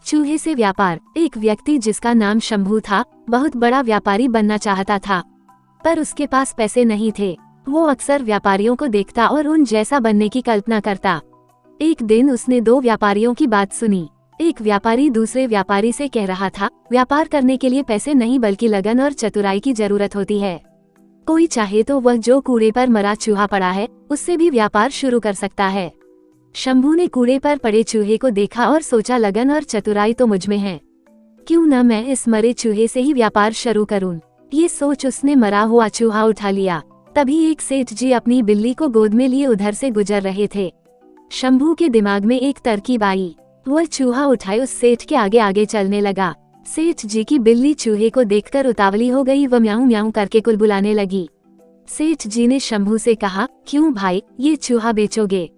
चूहे से व्यापार। एक व्यक्ति जिसका नाम शंभू था, बहुत बड़ा व्यापारी बनना चाहता था, पर उसके पास पैसे नहीं थे। वो अक्सर व्यापारियों को देखता और उन जैसा बनने की कल्पना करता। एक दिन उसने दो व्यापारियों की बात सुनी। एक व्यापारी दूसरे व्यापारी से कह रहा था, व्यापार करने के लिए पैसे नहीं बल्कि लगन और चतुराई की जरूरत होती है। कोई चाहे तो वह जो कूड़े पर मरा चूहा पड़ा है उससे भी व्यापार शुरू कर सकता है। शंभू ने कूड़े पर पड़े चूहे को देखा और सोचा, लगन और चतुराई तो मुझ में है, क्यों न मैं इस मरे चूहे से ही व्यापार शुरू करूं। ये सोच उसने मरा हुआ चूहा उठा लिया। तभी एक सेठ जी अपनी बिल्ली को गोद में लिए उधर से गुजर रहे थे। शंभू के दिमाग में एक तरकीब आई। वह चूहा उठाए उस सेठ के आगे आगे चलने लगा। सेठ जी की बिल्ली चूहे को देखकर उतावली हो गई। वह म्याऊं म्याऊं करके कुलबुलाने लगी। सेठ जी ने शंभू से कहा, क्यों भाई, ये चूहा बेचोगे?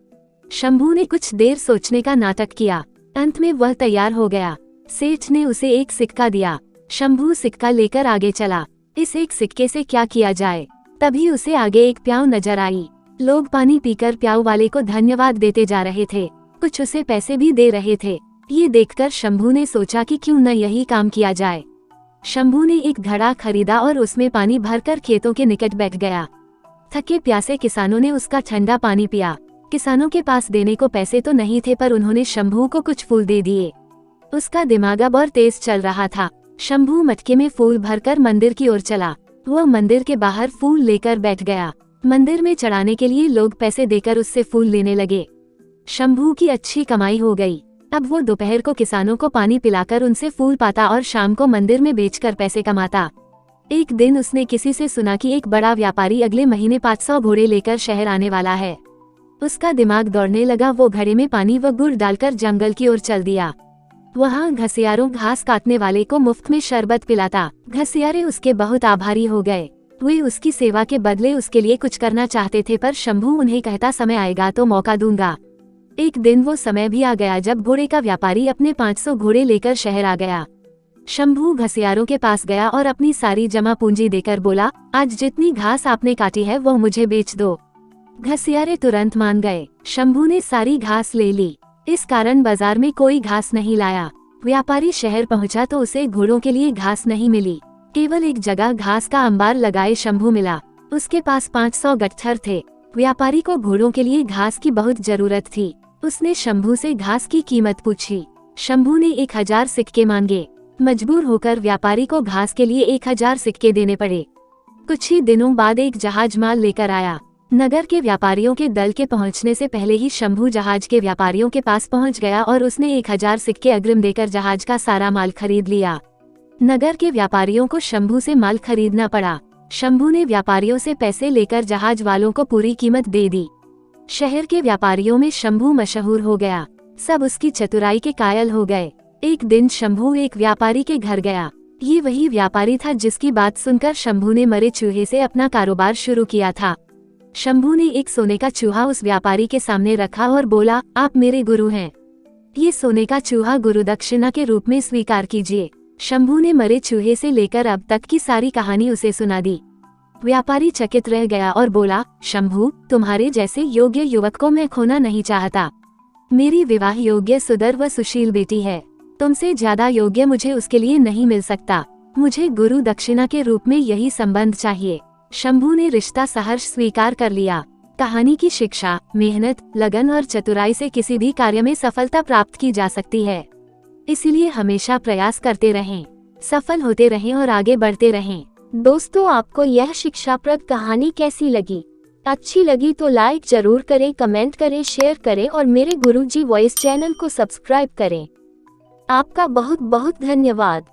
शंभू ने कुछ देर सोचने का नाटक किया। अंत में वह तैयार हो गया। सेठ ने उसे एक सिक्का दिया। शंभू सिक्का लेकर आगे चला। इस एक सिक्के से क्या किया जाए? तभी उसे आगे एक प्याऊ नजर आई। लोग पानी पीकर प्याऊ वाले को धन्यवाद देते जा रहे थे, कुछ उसे पैसे भी दे रहे थे। ये देखकर शंभू ने सोचा कि क्यों न यही काम किया जाए। शंभू ने एक घड़ा खरीदा और उसमें पानी भरकर खेतों के निकट बैठ गया। थके प्यासे किसानों ने उसका ठंडा पानी पिया। किसानों के पास देने को पैसे तो नहीं थे, पर उन्होंने शंभू को कुछ फूल दे दिए। उसका दिमाग अब और तेज चल रहा था। शंभू मटके में फूल भरकर मंदिर की ओर चला। वह मंदिर के बाहर फूल लेकर बैठ गया। मंदिर में चढ़ाने के लिए लोग पैसे देकर उससे फूल लेने लगे। शंभू की अच्छी कमाई हो गई। अब वो दोपहर को किसानों को पानी पिलाकर उनसे फूल पाता और शाम को मंदिर में बेचकर पैसे कमाता। एक दिन उसने किसी से सुना कि एक बड़ा व्यापारी अगले महीने 500 घोड़े लेकर शहर आने वाला है। उसका दिमाग दौड़ने लगा। वो घड़े में पानी व गुड़ डालकर जंगल की ओर चल दिया। वहाँ घसियारों घास काटने वाले को मुफ्त में शरबत पिलाता। घसियारे उसके बहुत आभारी हो गए। वे उसकी सेवा के बदले उसके लिए कुछ करना चाहते थे, पर शंभू उन्हें कहता, समय आएगा तो मौका दूंगा। एक दिन वो समय भी आ गया जब घोड़े का व्यापारी अपने 500 घोड़े लेकर शहर आ गया। शंभू घसियारों के पास गया और अपनी सारी जमा पूंजी देकर बोला, आज जितनी घास आपने काटी है वो मुझे बेच दो। घसियारे तुरंत मान गए। शंभू ने सारी घास ले ली। इस कारण बाजार में कोई घास नहीं लाया। व्यापारी शहर पहुंचा तो उसे घोड़ों के लिए घास नहीं मिली। केवल एक जगह घास का अंबार लगाए शंभू मिला। उसके पास 500 गट्ठर थे। व्यापारी को घोड़ों के लिए घास की बहुत जरूरत थी। उसने शंभू से घास की कीमत पूछी। शंभू ने 1000 सिक्के मांगे। मजबूर होकर व्यापारी को घास के लिए 1000 सिक्के देने पड़े। कुछ ही दिनों बाद एक जहाज माल लेकर आया। नगर के व्यापारियों के दल के पहुंचने से पहले ही शंभू जहाज के व्यापारियों के पास पहुंच गया और उसने 1000 सिक्के अग्रिम देकर जहाज का सारा माल खरीद लिया। नगर के व्यापारियों को शंभू से माल खरीदना पड़ा। शंभू ने व्यापारियों से पैसे लेकर जहाज वालों को पूरी कीमत दे दी। शहर के व्यापारियों में शंभू मशहूर हो गया। सब उसकी चतुराई के कायल हो गए। एक दिन शंभू एक व्यापारी के घर गया। ये वही व्यापारी था जिसकी बात सुनकर शंभू ने मरे चूहे से अपना कारोबार शुरू किया था। शंभू ने एक सोने का चूहा उस व्यापारी के सामने रखा और बोला, आप मेरे गुरु हैं, ये सोने का चूहा गुरु दक्षिणा के रूप में स्वीकार कीजिए। शंभू ने मरे चूहे से लेकर अब तक की सारी कहानी उसे सुना दी। व्यापारी चकित रह गया और बोला, शंभू, तुम्हारे जैसे योग्य युवक को मैं खोना नहीं चाहता। मेरी विवाह योग्य सुंदर व सुशील बेटी है। तुमसे ज्यादा योग्य मुझे उसके लिए नहीं मिल सकता। मुझे गुरु दक्षिणा के रूप में यही संबंध चाहिए। शंभू ने रिश्ता सहर्ष स्वीकार कर लिया। कहानी की शिक्षा, मेहनत, लगन और चतुराई से किसी भी कार्य में सफलता प्राप्त की जा सकती है। इसीलिए हमेशा प्रयास करते रहें, सफल होते रहें और आगे बढ़ते रहें। दोस्तों, आपको यह शिक्षाप्रद कहानी कैसी लगी? अच्छी लगी तो लाइक जरूर करें, कमेंट करें, शेयर करें और मेरे गुरुजी वॉइस चैनल को सब्सक्राइब करें। आपका बहुत बहुत धन्यवाद।